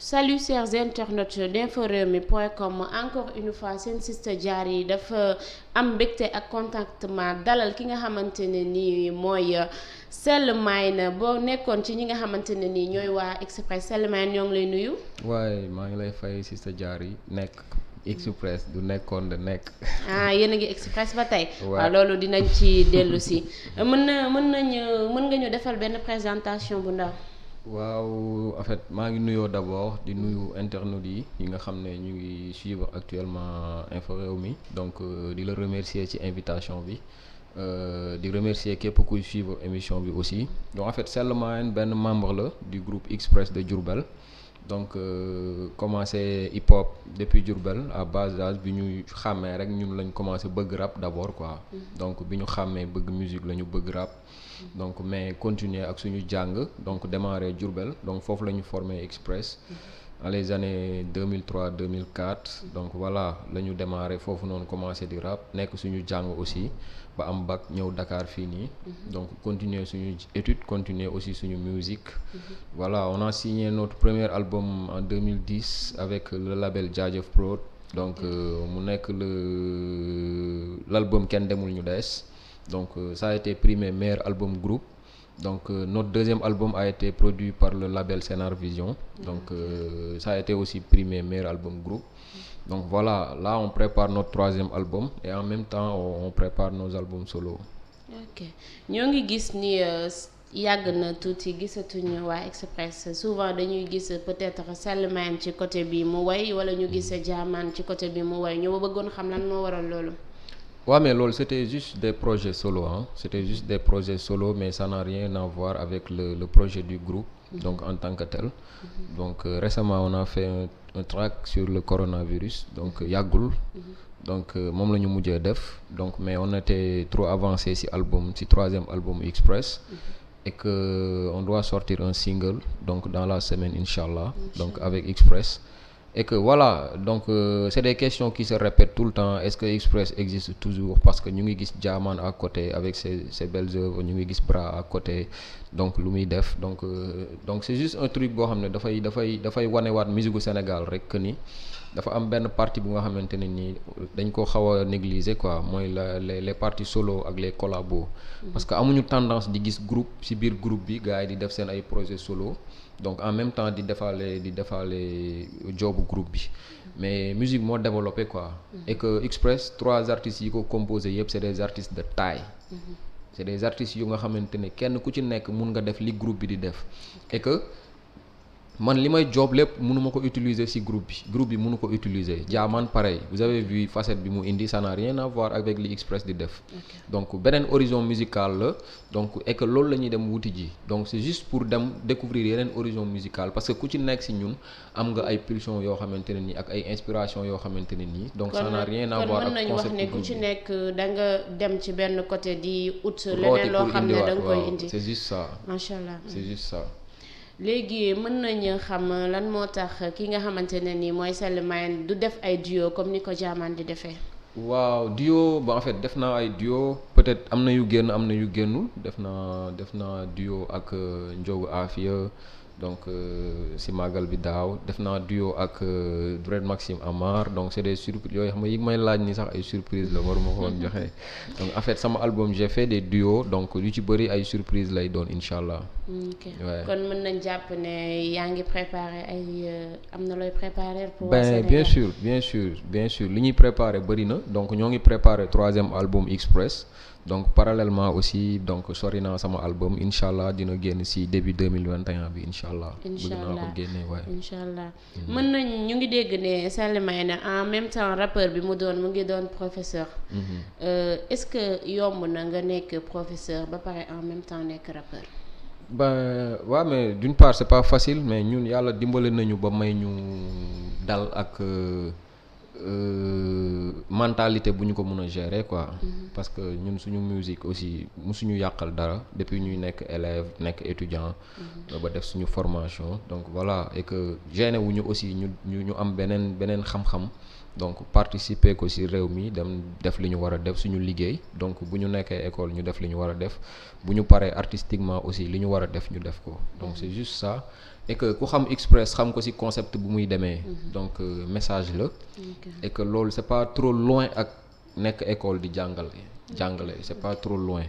Salut chers internautes d'inforewmi.com, encore une fois seen sista Diary dafa am mbégte ak contentement dalal ki nga xamante ne nii mooy Sell Mine boo nekkoon ci ñi nga xamante ne nii ñooy waa Express. Sell Mine ñoo ngi lay nuyu. waaye maa ngi lay fay sista Diary nekk Express du nekkoon de nekk. Ah yéen a ngi Express ba tey. waaw loolu dinañ ci dellu si. mën nga ñu defal benn présentation bu ndaw. waaw en fait maa ngi nuyoo d'abord di nuyu internautes yi nga xam ne ñu ngi suivre actuellement Infos Rewmi donc di la remercier ci invitation bi di remercier képp kuy suivre émission bi aussi donc en fait Sell Mine benn membre la du groupe Express de Diourbel donc commencé hip hop depuis Diourbel à bas âge bi ñu xàmmee rek ñun lañ commencé bëgg rap d'abord quoi donc bi ñu xàmmee bëgg musique la ñu bëgg rap donc mais continuer ak suñu jàng donc démarrer Diourbel donc foofu la ñu formé Express dans les années 2003 2004 donc voilà la ñu démarrer foofu noonu commencé di rap nekk suñu jàng aussi ba am bac ñëw Dakar fii nii donc continuer suñu étude continuer aussi suñu musique voilà on a signé notre premier album en 2010 avec le label Jaajëf Prod donc mu nekk l'album Kenn Demul Ñu Des donc ça a été primé meilleur album groupe donc notre deuxième album a été produit par le label Senar Vision donc ça a été aussi primé meilleur album groupe donc voilà là on prépare notre troisième album et en même temps on prépare nos albums solo. ok ñoo ngi gis ni yàgg na tuuti gisatuñu waa Express souvent dañuy gis peut-être Sell Mine ci côté bi mu woy wala ñu gis Jahman ci côté bi mu woy ñoo bëggoon xam lan moo waral loolu. Ouais, mais loolu c'était juste des projets solo c'était juste des projets solo mais ça n'a rien à voir avec le projet du groupe donc en tant que tel donc récemment on a fait un track sur le coronavirus donc yàggul donc moom la ñu mujjee def donc mais on était trop avancé ci troisième album Express et que on doit sortir un single donc dans la semaine inchallah donc avec Express et que voilà donc c'est des questions qui se répètent tout le temps est-ce que Express existe toujours parce que ñu ngi gis Jahman à côté avec ses belles œuvres ñu ngi gis Bra à côté donc lu muy def donc c'est juste un truc boo xam ne dafay wanewaat musique gu Sénégal rek que ni dafa am benn partie bu nga xamante ne nii dañ ko xaw a négliger quoi mooy les parties solo ak les collabos parce que amuñu tendance di gis groupe ci biir groupe bi gars yi di def seen ay projets solo donc en même temps di defaale jobu groupe bi mais musique moo développé quoi et que Express 3 artistes yi ko composé yëpp c'est des artistes de taille c'est des artistes yu nga xamante ne kenn ku ci nekk mun nga def li groupe bi di def et que man li may job lépp mënuma ko utiliser ci groupe bi mënu ko utiliser Jahman pareil vous avez vu facette bi mu indi ça n'a rien à voir avec li Express di def donc beneen horizon musical la donc et que loolu la ñuy dem wuti ji donc c'est juste pour dem découvrir yeneen horizon musical parce que ku ci nekk ci ñun am nga ay pulsions yoo xamante ne nii ak ay inspiration yoo xamante ne nii donc ça n'a rien à voir ak concept kon mën nañu wax ne ku ci nekk da nga dem ci benn côté di ut leneen loo xam ne da nga koy indi c'est juste ça macha allah c'est juste ça. léegi mën nañu xam lan moo tax ki nga xamante ne nii mooy Sell Mine du def ay duo comme ni ko Jahman di defee. waaw duo ba en fait def naa ay duo peut-être am na yu génn am na yu génnul def naa duo ak Ndiogu Afia donc si màggal bi daaw def naa duo ak Dred Maxime Amar donc c'est des surprises yooyu xam nga yi may laaj ni sax ay surprise la waruma ko woon joxe donc en fait sama album j'ai fait des duos donc yu ci bëri ay surprise lay doon incha allah. ok kon mën nañ jàpp ne yaa ngi préparer ay am na looy préparer pour ben bien sûr li ñuy préparer bëri na donc ñoo ngi préparer troisième album Express donc parallèlement aussi donc sori naa sama album incha allah dina génn ci début 2021 bi incha allah. incha allah bëgg naa ko génne waaye. incha allah mën nañ ñu ngi dégg ne Sell Mine en même temps rappeur bi mu ngi doon professeur. Est-ce que yomb na nga nekk professeur ba pare en même temps nekk rappeur. ben waaw mais d'une part c'est pas facile mais ñun yàlla dimbali nañu ba may ñu dal ak mentalité bu ñu ko mën a gérer quoi parce que ñun suñu musique aussi musuñu yàqal dara depuis ñuy nekk élève nekk étudiant ba def suñu formation donc voilà et que gêné wuñu aussi ñu am beneen xam-xam donc participer ko ci réew mi dem def li ñu war a def suñu liggéey donc bu ñu nekkee école ñu def li ñu war a def bu ñu paree artistiquement aussi li ñu war a def ñu def ko donc c'est juste ça et que ku xam Express xam ko ci concept bu muy demee donc message la et que loolu c'est pas trop loin ak nekk école di jàngale c'est pas trop loin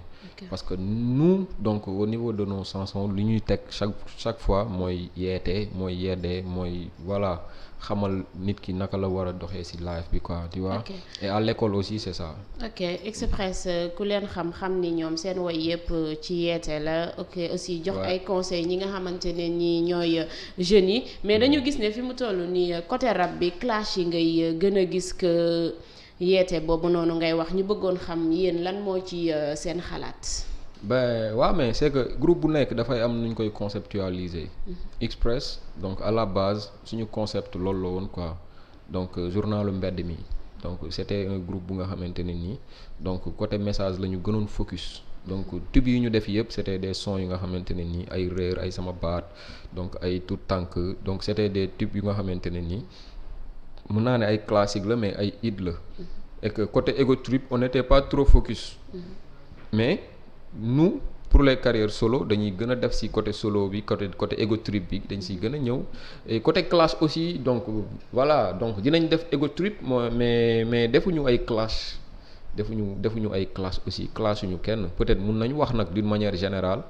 parce que nous donc au niveau de nos chansons li ñuy teg chaque fois mooy yeete mooy yeddee mooy voilà xamal nit ki naka la war a doxee ci live bi quoi tu vois. Et à l'école aussi c'est ça. ok Express ku leen xam ni ñoom seen woy yëpp ci yeete la ok aussi jox ay conseils ñi nga xamante ne ñi ñooy jeunes yi mais dañu gis ne fi mu toll nii côté rap bi clash yi ngay gën a gis que yeete boobu noonu ngay wax ñu bëggoon xam yéen lan moo ci seen xalaat. Ben waaw mais c'est que groupe bu nekk dafay am nu ñu koy conceptualiser. Express donc à la base suñu concept loolu la woon quoi donc journalu mbedd mi donc c'était un groupe bu nga xamante ne nii donc côté message la ñu gënoon focus donc tube yi ñu def yëpp c'était des sons yu nga xamante ne nii ay réer ay sama baat donc ay tout tànk donc c'était des tubes yu nga xamante ne nii mën naa ne ay classique la mais ay hit la et que côté ego trip on n'était pas trop focus mais nous pour les carrières solo dañuy gën a def ci côté solo bi côté ego trip bi dañ ciy gën a ñëw et côté clash aussi donc voilà donc dinañ def ego trip mais defuñu ay clash defuñu ay clash aussi clashuñu kenn peut-être mun nañ wax nag d'une manière générale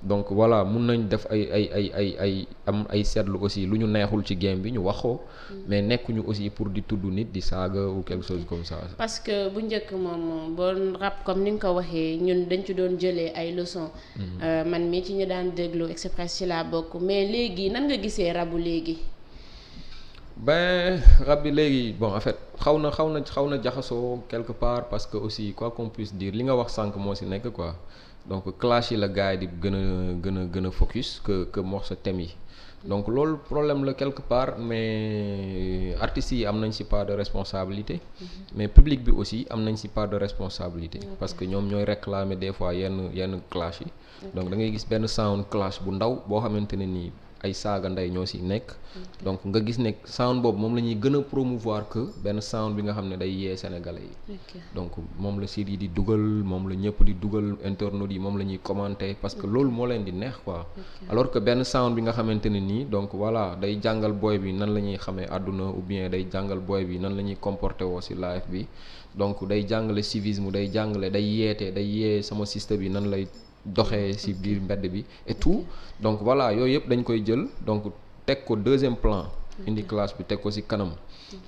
donc voilà mun nañ def ay am ay seetlu aussi lu ñu neexul ci game bi ñu waxoo mais nekkuñu aussi pour di tudd nit di saaga ou quelque chose comme ça. parce que bu njëkk moom bon rap comme ni nga ko waxee ñun dañ ci doon jëlee ay leçons. man mii ci ñu daan déglu Express ci laa bokk mais léegi nan nga gisee rabu léegi. Ben rab bi léegi bon en fait xaw na jaxasoo quelque part parce que aussi quoi qu'on puisse dire li nga wax sànq moo ci nekk quoi donc clash yi la gars yi di gën a focus que morceau thème yi donc loolu problème la quelque part mais artistes yi am nañ ci part de responsabilité mais public bi aussi am nañ ci part de responsabilité parce que ñoom ñooy réclamer des fois yenn clash yi donc da ngay gis benn sound clash bu ndaw boo xamante ne nii ay saaga ndey ñoo ci nekk donc nga gis ne sound boobu moom la ñuy gën a promouvoir que benn sound bi nga xam ne day yee sénégalais yi donc moom la site yi di dugal moom la ñëpp di dugal internautes yi moom la ñuy commenter parce que loolu moo leen di neex quoi alors que benn sound bi nga xamante ne nii donc voilà day jàngal booy bi nan la ñuy xamee àdduna ou bien day jàngal booy bi nan la ñuy comporter woo ci live bi donc day jàngale civisme day jàngale day yeete day yee sama système bi nan lay doxee ci biir mbedd bi et tout donc voilà yooyu yëpp dañ koy jël donc teg ko deuxième plan indi clash bi teg ko ci kanam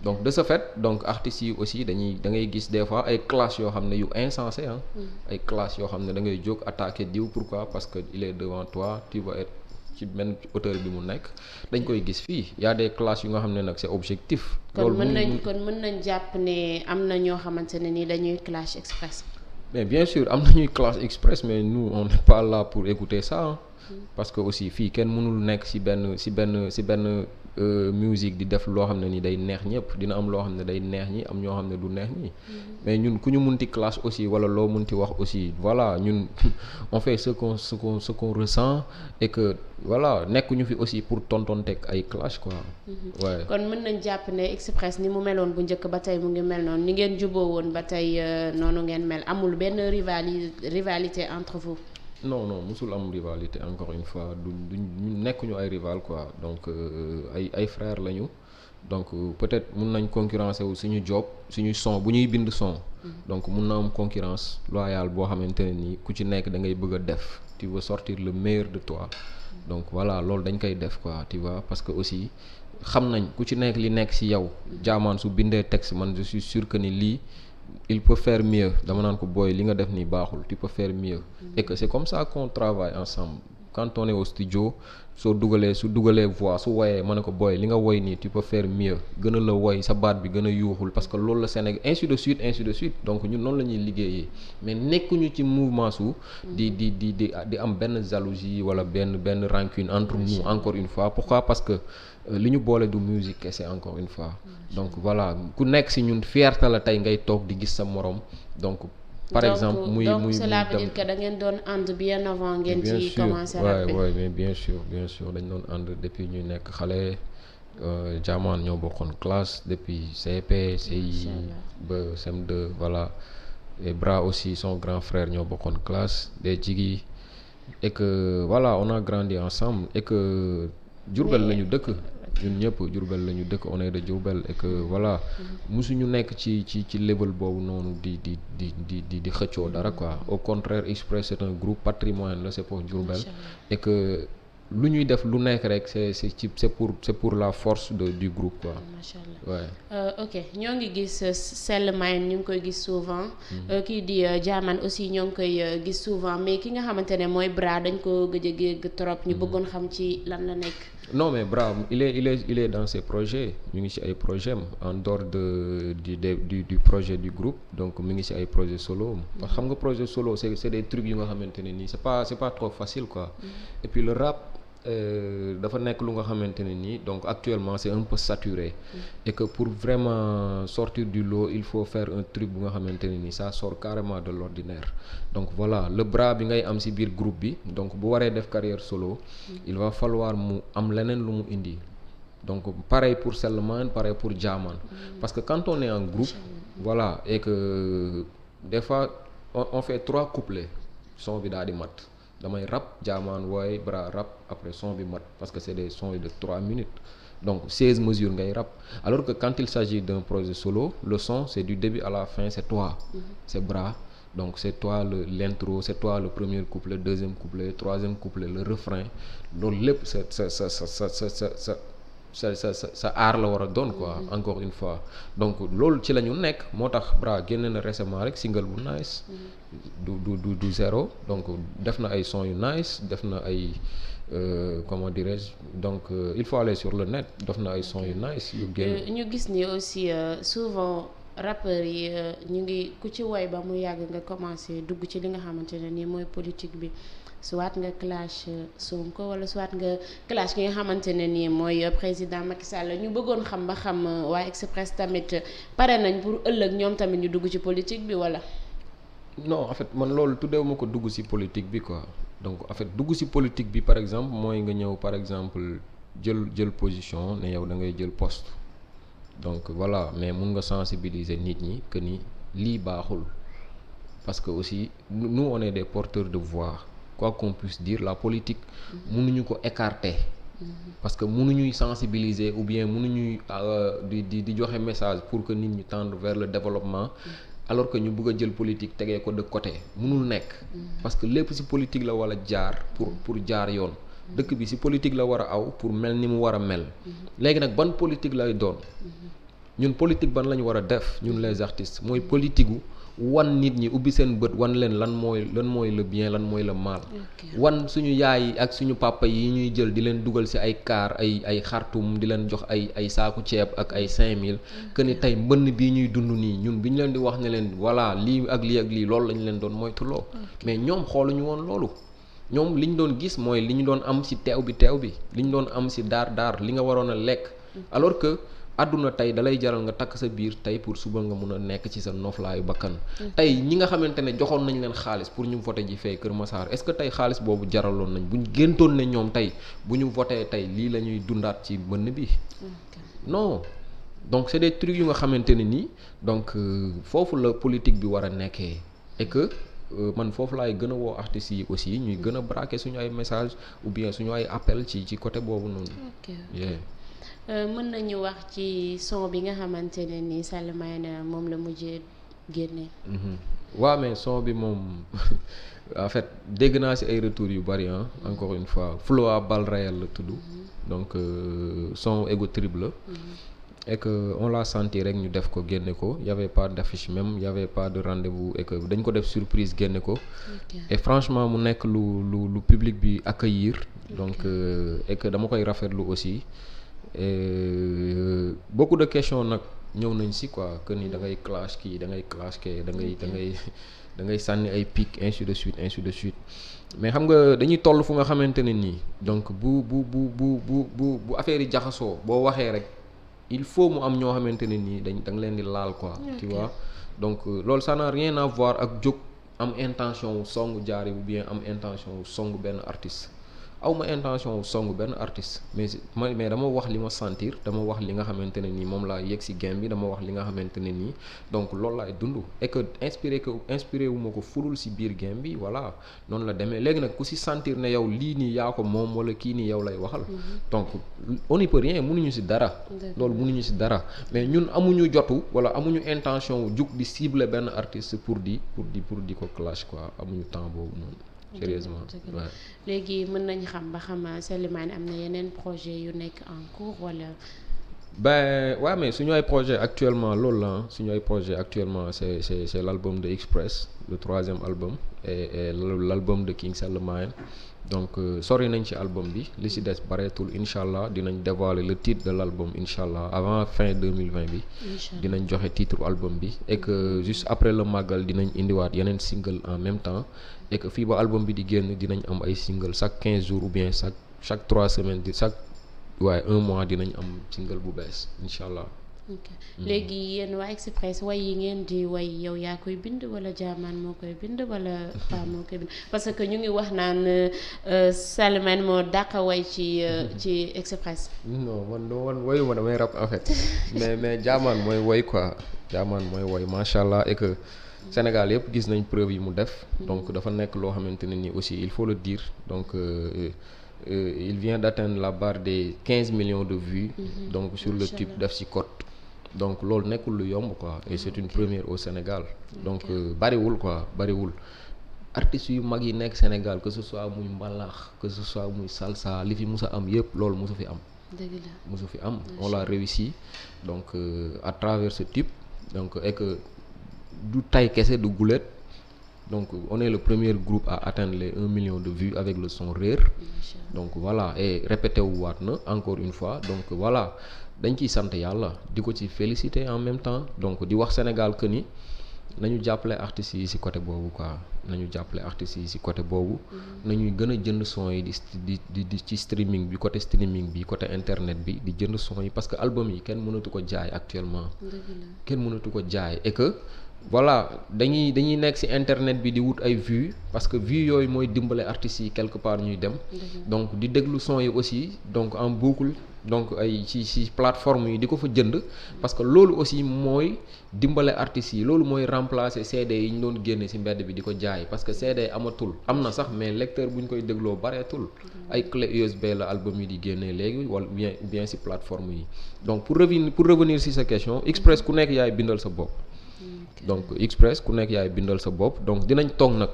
donc de ce fait donc artistes yi aussi da ngay gis des fois ay clash yoo xam ne yu insensé ay clash yoo xam ne da ngay jóg attaquer diw pourquoi parce que il est devant toi tu vas être ci benn hauteur bi mu nekk dañ koy gis fii y a des clashs yu nga xam ne nag c'est objectif. loolu mën nañ jàpp ne am na ñoo xamante ne ni dañuy clash Express. mais bien sûr am nañuy clash Express mais nous on n'est pas là pour écouter ça parce que aussi fii kenn mënul nekk ci benn musique di def loo xam ne ni day neex ñëpp dina am loo xam ne day neex ñi am ñoo xam ne du neex ñi mais ñun ku ñu munti clash aussi wala loo munti wax aussi voilà ñun on fait ce qu'on ressent et que voilà nekkuñu fi aussi pour tontonteeg ay clash quoi. waaye kon mën nañ jàpp ne Express ni mu meloon bu njëkk ba tey mu ngi mel noonu ni ngeen juboo woon ba tey noonu ngeen mel amul benn rivalité entre vous. non musul am rivalité encore une fois du nekkuñu ay rival quoi donc ay frères lañu donc peut-être mun nañ concurrencer wu suñu job suñu son bu ñuy bind son donc mun na am concurrence loyale boo xamante ne nii ku ci nekk da ngay bëgg a def tu veux sortir le meilleur de toi donc voilà loolu dañ koy def quoi tu vois parce que aussi xam nañ ku ci nekk li nekk ci yow jaamaan su bindee texte man je suis sûr que ni lii il peut faire mieux dama naan ko booy li nga def ni baaxul tu peux faire mieux et que c'est comme ça qu'on travaille ensemble quand on est au studio su dugalee voix su woyee ma ne ko booy li nga woy nii tu peux faire mieux gën a la woy sa baat bi gën a yuuxul parce que loolu la Sénégal ainsi de suite donc ñun noonu la ñuy liggéeyee mais nekkuñu ci mouvement su di am benn jalousie wala benn rancune entre nous encore une fois pourquoi parce que li ñu boole du musique kese encore une fois donc voilà ku nekk ci ñun fierté la tey ngay toog di gis sa morom donc par exemple muy cela veut dire que da ngeen doon ànd bien avant ngeen ci commencer rap mais bien sûr dañ doon ànd depuis ñuy nekk xale Jaamaan ñoo bokkoon classe depuis CP CI ba CM2 voilà et Bra aussi son grand frère ñoo bokkoon classe des Jigi et que voilà on a grandi ensemble et que Diourbel lañu dëkk ñun ñëpp Diourbel lañu dëkk on est de Diourbel et que voilà musuñu nekk ci level boobu noonu di xëccoo dara quoi au contraire Express c'est un groupe patrimoine la c'est pour Diourbel et que lu ñuy def lu nekk rek c'est pour la force du groupe quoi. Macha Allah ouais. Ok ñoo ngi gis Sell Mine ñu ngi koy gis souvent. Kii di Jaaman aussi ñoo ngi koy gis souvent mais ki nga xamante ne mooy Bra dañ ko gëj a gégg trop ñu bëggoon xam ci lan la nekk. Non mais Bra il est dans ses projets ñu ngi ci ay projets en dehors du projet du groupe donc mu ngi ci ay projets solo parce que xam nga projet solo c'est des trucs yu nga xamante ne nii c'est pas trop facile quoi. Et puis le rap dafa nekk lu nga xamante ne nii donc actuellement c'est un peu saturé et que pour vraiment sortir du lot il faut faire un truc bu nga xamante ne nii ça sort carrément de l'ordinaire donc voilà le Bra bi ngay am ci biir groupe bi donc bu waree def carrière solo il va falloir mu am leneen lu mu indi donc pareil pour Sell Mine pareil pour Jaaman parce que quand on est en groupe voilà et que des fois on fait 3 couplets son bi daal di mat damay rap Jaamaan wooy Bra rap après son bi mat parce que c'est des sons de 3 minutes donc 16 mesures ngay rap alors que quand il s'agit d'un projet solo le son c'est du début à la fin c'est toi c'est Bra donc c'est toi l'intro c'est toi le premier couplet deuxième couplet troisième couplet le refrain loolu lépp sa aar la war a doon quoi encore une fois donc loolu ci la ñu nekk moo tax Bra génne na récemment rek single bu nice du zéro donc def na ay sons yu nice def na ay comment dirais-je donc il faut aller sur le net def na ay sons yu nice yu génn ñu gis ni aussi souvent rappeurs yi ñu ngi ku ci woy ba mu yàgg nga commencé dugg ci li nga xamante ne nii mooy politique bi soit nga clash Sonko wala soit nga clash ki nga xamante ne nii mooy président Macky Sall ñu bëggoon xam ba xam waa Express tamit pare nañ pour ëllëg ñoom tamit ñu dugg ci politique bi wala. Non en fait man loolu tuddeewu ma ko dugg ci politique bi quoi donc en fait dugg ci politique bi par exemple mooy nga ñëw par exemple jël position ne yow da ngay jël poste donc voilà mais mun nga sensibiliser nit ñi que ni lii baaxul parce que aussi nous on est des porteurs de voix quoi qu'on puisse dire la politique mënuñu ko écarter parce que mënuñuy sensibiliser ou bien mënuñuy di joxe message pour que nit ñi tendre vers le développement alors que ñu bëgg a jël politique tegee ko de côté mënul nekk parce que lépp ci politique la walla jaar pour jaar yoon dëkk bi ci politique la war a aw pour mel ni mu war a mel léegi nag ban politique lay doon ñun politique ban la ñu war a def ñun les artistes mooy politique gu wan nit ñi ubbi seen bët wan leen lan mooy le bien lan mooy le mal wan suñu yaay yi ak suñu papa yi ñuy jël di leen dugal ci ay kaar ay xartum di leen jox ay saaku ceeb ak ay 5000 que ni tey mbënn bii ñuy dund nii ñun bi ñu leen di wax ne leen voilà lii ak lii loolu lañu leen doon moytuloo mais ñoom xooluñu woon loolu ñoom li ñu doon gis mooy li ñu doon am ci teew bi li ñu doon am ci daar li nga waroon a lekk alors que àdduna tey dalay jaral nga takk sa biir tey pour suba nga mun a nekk ci sa noflaayu bakkan tey ñi nga xamante ne joxoon nañ leen xaalis pour ñu voté ji fee Kër Massar est-ce que tey xaalis boobu jaraloon nañ buñ géntoon ne ñoom tey bu ñu voté tey lii la ñuy dundaat ci bënn bi non donc c'est des trucs yu nga xamante ne nii donc foofu la politique bi war a nekkee et que man foofu laay gën a woo artistes yi aussi ñuy gën a braquer suñu ay message ou bien suñu ay appel ci côté boobu noonu mën nañu wax ci son bi nga xamante ne ni Sell Mine moom la mujjee génne. waaw mais son bi moom en fait dégg naa ci ay retours yu bari encore une fois flow à balles réelles la tudd donc son ego trip la et que on l'a senti rek ñu def ko génne ko y avait pas d'affiche même y avait pas de rendez-vous et que dañ ko def surprise génne ko et franchement mu nekk lu public bi accueillir donc et que dama koy rafetlu aussi et beaucoup de questions nag ñëw nañ ci quoi que ni da ngay clash kii da ngay clash kee da ngay sànni ay pic ainsi de suite mais xam nga dañuy toll fu nga xamante ne nii donc bu affaire yi jaxasoo boo waxee rek il faut mu am ñoo xamante ne nii da nga leen di laal quoi tu vois donc loolu ça n'a rien à voir ak jóg am intention wu song jaari ou bien am intention wu song benn artiste aw ma intention song benn artiste mais dama wax li ma sentir dama wax li nga xamante ne nii moom laa yëg ci game bi dama wax li nga xamante ne nii donc loolu laay dund et que inspiré wu ma ko fudul ci biir game bi voilà noonu la demee léegi nag ku ci sentir ne yow lii nii yaa ko moom walla kii nii yow lay waxal donc on n'y peut rien mënuñu ci dara loolu mënuñu ci dara mais ñun amuñu jotu walla amuñu intention wu jug di cibler benn artiste pour di ko clash quoi amuñu temps boobu noonu sérieusement waaw. léegi mën nañ xam ba xam Slimane am na yeneen projet yu nekk en cours wala. Ben ouais, mais suñu ay projet actuellement loolu la suñu ay projet actuellement c'est l'album de Express le 3e album et l'album de King Slimane donc sori nañ ci album bi li ci des bareetul incha allah dinañ dévoiler le titre de l'album incha allah avant fin 2020 bi. dinañ joxe titre album bi et que juste après le màggal dinañ indiwaat yeneen single en même temps et que fii ba album bi di génn dinañ am ay single chaque 15 jours ou bien chaque 3 semaines waaye 1 mois dinañ am single bu bees incha allah. ok léegi yéen waa Express way yi ngeen di way yow yaa koy bind wala Jahman moo koy bind wala Pa moo koy bind parce que ñu ngi wax naan Slimane moo dàq way ci Express. non man wayu ma damay rap en fait mais Jahman mooy woy quoi Jahman mooy woy macha allah et que Sénégal yëpp gis nañ preuve yi mu def. donc dafa nekk loo xamante ne ni aussi il faut le dire donc. Il vient d'atteindre la barre des 15 millions de vues. Donc sur le tube def ci code. donc loolu nekkul lu yomb quoi et c'est une première au Sénégal. donc bariwul quoi bariwul. artistes yu mag yi nekk Sénégal que ce soit muy mbalax que ce soit muy salsa li fi mus a am yëpp loolu musu fi am. dëgg la musu fi am on l'a réussi donc à travers ce tube donc et que du tay kese du gulet. donc on est le premier groupe à atteindre les 1 million de vues avec le son Réer donc voilà et répété wu waat na encore une fois donc voilà dañ ciy sant yàlla di ko ci féliciter en même temps donc di wax Sénégal que ni nañu jàppale artistes yi ci côté boobu quoi nañu jàppale artistes yi ci côté boobu nañuy gën a jënd son yi di ci streaming bi côté internet bi di jënd son yi parce que album yi kenn mënatu ko jaay actuellement kenn mënatu ko jaay et que voilà dañuy nekk ci internet bi di wut ay vues parce que vues yooyu mooy dimbale artistes yi quelque part ñuy dem donc di déglu son yi aussi donc en boucle donc ay ci plateforme yi di ko fa jënd parce que loolu aussi mooy dimbale artistes yi loolu mooy remplacer CD yi ñu doon génne ci mbedd bi di ko jaay parce que CD amatul am na sax mais lecteur bu ñu koy dégloo bareetul ay clé USB la album yi di génnee léegi wala bien ci plateforme yi donc pour revenir ci sa question Express ku nekk yaay bindal sa bopp donc Express ku nekk yaay bindal sa bopp donc dinañ toog nag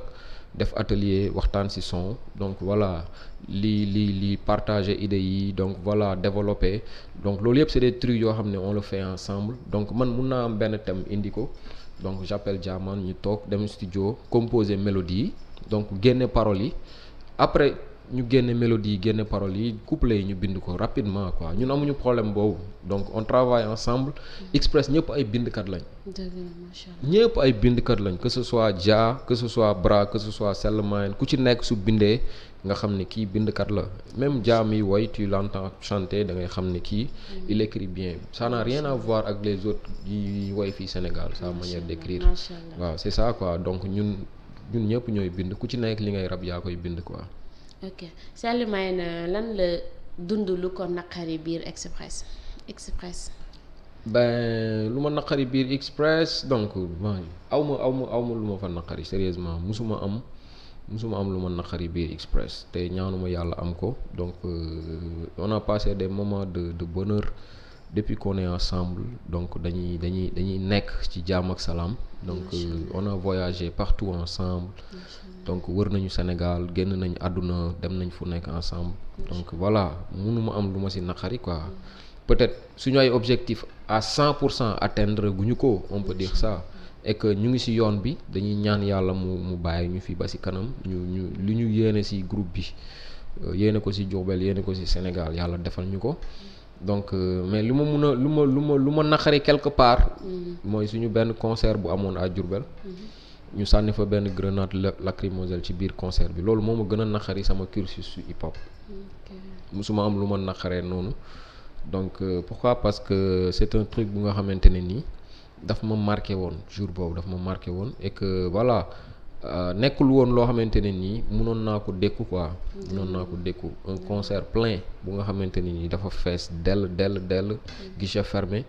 def atelier waxtaan ci son donc voilà li partager idées yi donc voilà développer donc loolu yëpp c'est des trucs yoo xam ne on le fait ensemble donc man mun naa am benn thème indi ko donc j'appelle Jahman ñu toog dem studio composer mélodie yi donc génne paroles yi après ñu génne mélodie yi génne paroles yi couplet yi ñu bind ko rapidement quoi ñun amuñu problème boobu donc on travaille ensemble Express ñëpp ay bindkat lañ ñëpp ay bindkat lañ que ce soit Dia que ce soit Bra que ce soit Slimane ku ci nekk su bindee nga xam ne kii bindkat la même Dia mi woy tu l'entends chanter da ngay xam ne kii il écrit bien ça n'a rien à voir ak les autres yi woy fii Sénégal sa manière d'écrire waaw c'est ça quoi donc ñun ñëpp ñooy bind ku ci nekk li ngay rab yaa koy bind quoi. ok Slimane lan la dund lu ko naqari biir Express. Ben lu ma naqari biir Express donc aw ma lu ma fa naqari sérieusement musuma am lu ma naqari biir Express te ñaanuma yàlla am ko donc on a passé des moments de bonheur depuis qu'on est ensemble donc dañuy nekk ci jàmm ak salaam donc on a voyagé partout ensemble donc wër nañu Sénégal génn nañ àdduna dem nañ fu nekk ensemble donc voilà mënuma am lu ma ci naqari quoi peut-être suñu ay objectif à 100% atteindre guñu ko on peut dire ça et que ñu ngi ci yoon bi dañuy ñaan yàlla mu bàyyi ñu fi ba ci kanam ñu li ñu yéene ci groupe bi yéene ko ci Diourbel yéene ko ci Sénégal yàlla defal ñu ko donc mais lu ma naqari quelque part mooy suñu benn concert bu amoon à Diourbel ñu sànni fa benn grenade lacrymogène ci biir concert bi loolu moo ma gën a naqari sama cursus su hip hop musuma am lu ma naqaree noonu donc pourquoi parce que c'est un truc bu nga xamante ne nii daf ma marqué woon jour boobu daf ma marqué woon et que voilà nekkul woon loo xamante ne nii mënoon naa ko dékku quoi. mënoon naa ko dékku un concert plein bu nga xamante ne nii dafa fees dell guichet fermé.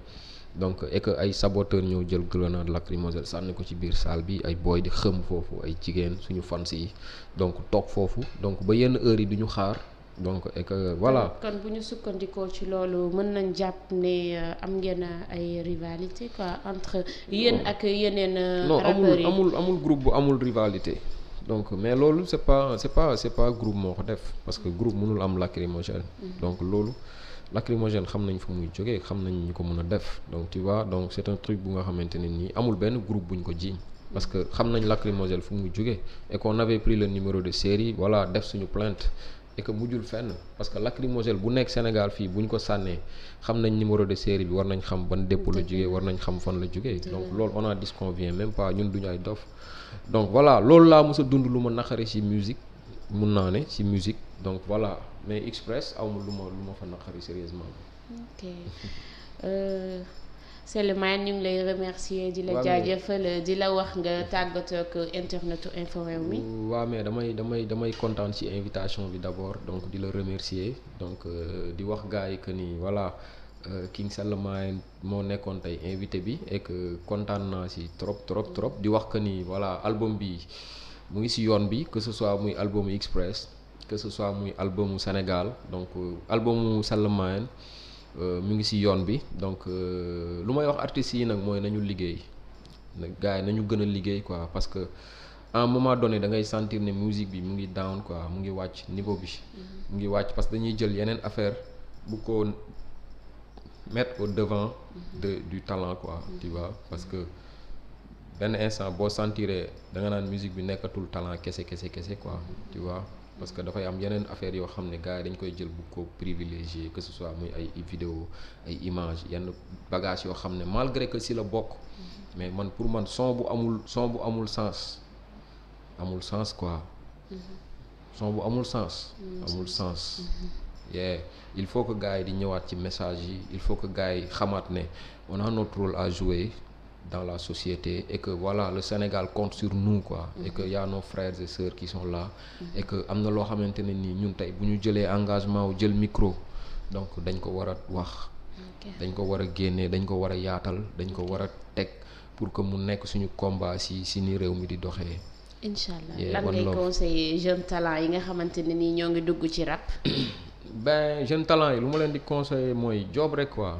donc et que ay saboteurs ñëw jël grenade lacrymogène sànni ko ci biir salle bi ay booy di xëm foofu ay jigéen suñu fans yi donc toog foofu donc ba yenn heures yi duñu xaar donc et que voilà. kon bu ñu sukkandikoo ci loolu mën nañ jàpp ne am ngeen ay rivalité quoi entre yéen ak yeneen. rappeurs yi non amul groupe bu amul rivalité. donc mais loolu c'est pas groupe moo ko def parce que groupe mënul am lacrymogène. donc loolu. lacrymogène xam nañ fu muy jógee xam nañ ñu ko mën a def donc tu vois donc c'est un truc bu nga xamante ne nii amul benn groupe buñ ko jiiñ parce que xam nañ lacrymogène fu muy jógee et qu'on avait pris le numéro de série voilà def suñu plainte et que mujjul fenn parce que lacrymogène bu nekk Sénégal fii buñ ko sànnee xam nañ numéro de série bi war nañ xam ban dépôt la jógee war nañ xam fan la jógee donc loolu on a disconvient même pas ñun duñu ay dof donc voilà loolu laa mës a dund lu ma naqari ci musique mun naa ne ci musique donc voilà mais Express awma lu ma fa naqari sérieusement. ok Souleymane ñu ngi lay remercier di la jaajëfal di la wax nga tàggatoo ak internetu Infos Rewmi. waaw mais damay kontaan ci invitation bi d'abord donc di la remercier donc di wax gars yi que ni voilà King Souleymane moo nekkoon tey invité bi et que kontaan naa ci trop di wax que ni voilà album bi mu ngi ci yoon bi que ce soit muy albumu Express. que ce soit muy albumu Sénégal donc albumu Souleymane mu ngi ci yoon bi donc lu may wax artistes yi nag mooy nañu liggéey nag gars yi nañu gën a liggéey quoi parce que à un moment donné da ngay sentir ne musique bi mu ngi down quoi mu ngi wàcc niveau bi. mu ngi wàcc parce que dañuy jël yeneen affaire bu ko mettre au devant du talent quoi tu vois parce que benn instant boo sentiree da nga naan musique bi nekkatul talent kese quoi tu vois. parce que dafay am yeneen affaires yoo xam ne gars yi dañ koy jël bu ko privilégié que ce soit muy ay vidéo ay images yenn bagages yoo xam ne malgré que ci la bokk mais man pour man son bu amul sens quoi. son bu amul sens. amul sens. il faut que gars yi di ñëwaat ci message yi il faut que gars yi xamaat ne on a notre rôle à jouer dans la société et que voilà le Sénégal compte sur nous quoi et que y a nos frères et sœurs qui sont là et que am na loo xamante ne nii ñun tey bu ñu jëlee engagement wu jël micro donc dañ ko war a wax dañ ko war a génnee dañ ko war a yaatal dañ ko war a teg pour que mu nekk suñu combat si ni réew mi di doxee. incha allah lan ngay conseiller jeunes talents yi nga xamante ne nii ñoo ngi dugg ci rap. ben jeunes talents yi lu ma leen di conseiller mooy job rek quoi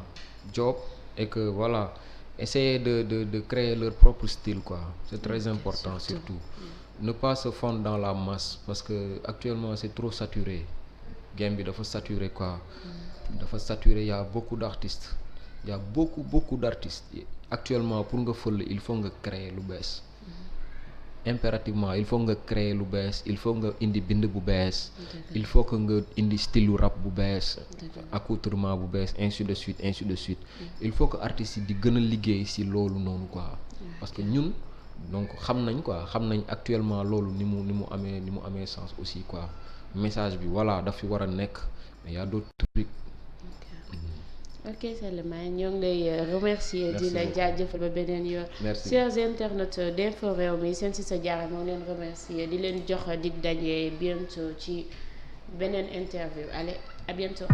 job et que voilà. essayer de créer leur propre style quoi c'est très important surtout ne pas se fondre dans la masse parce que actuellement c'est trop saturé game bi dafa saturé quoi dafa saturé y a beaucoup d'artistes y a beaucoup d'artistes actuellement pour nga fël il faut nga créer lu bees impérativement il faut nga créer lu bees il faut nga indi bind bu bees il faut que nga indi style rap bu bees accoutrement bu bees ainsi de suite il faut que artistes yi di gën a liggéey ci loolu noonu quoi parce que ñun donc xam nañ actuellement loolu ni mu amee sens aussi quoi message bi voilà daf fi war a nekk mais y a d'autres trucs. ok Souleymane ñoo ngi lay remercier di la jaajëfal ba beneen yoon. merci chers internautes d'Infos Rewmi seen si sa jaara moo leen remercier di leen jox dig daje bientôt ci beneen interview allez à bientôt.